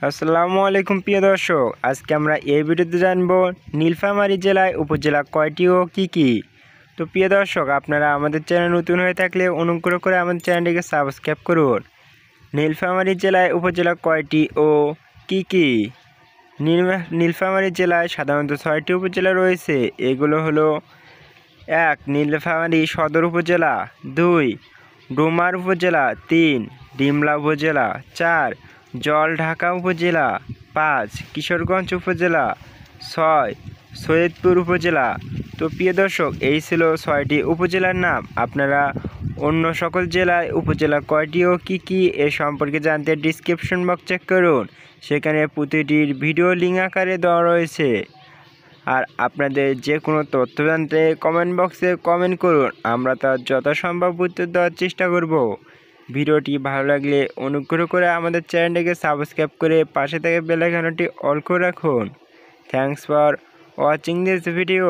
আসসালামু আলাইকুম প্রিয় দর্শক, আজকে আমরা এই ভিডিওতে জানব নীলফামারী জেলায় উপজেলা কয়টি ও কি কি। তো প্রিয় দর্শক, আপনারা আমাদের চ্যানেল নতুন হয়ে থাকলে অনুগ্রহ করে আমাদের চ্যানেলটিকে সাবস্ক্রাইব করুন। নীলফামারী জেলায় উপজেলা কয়টি ও কি কি? নীলফামারী জেলায় সাধারণত 6টি উপজেলা রয়েছে। এগুলো হলো: 1. নীলফামারী সদর উপজেলা, 2. ডোমার উপজেলা, 3. ডিমলা উপজেলা, 4. জলঢাকা উপজেলা, 5. কিশোরগঞ্জ উপজেলা, 6. সৈয়দপুর উপজেলা। তো প্রিয় দর্শক, এই ছিল 6টি উপজেলার নাম। আপনারা অন্য সকল জেলায় উপজেলা কয়টি ও কী কী এ সম্পর্কে জানতে ডিসক্রিপশন বক্স চেক করুন, সেখানে প্রতিটির ভিডিও লিঙ্ক আকারে দেওয়া রয়েছে। আর আপনাদের যে কোনো তথ্য জানতে কমেন্ট বক্সে কমেন্ট করুন, আমরা তার যথাসম্ভব উত্তর দেওয়ার চেষ্টা করব। ভিডিওটি ভালো লাগলে অনুগ্রহ করে আমাদের চ্যানেলটিকে সাবস্ক্রাইব করে পাশে থেকে বেল আইকনটি অল করে রাখুন। Thanks for watching this video.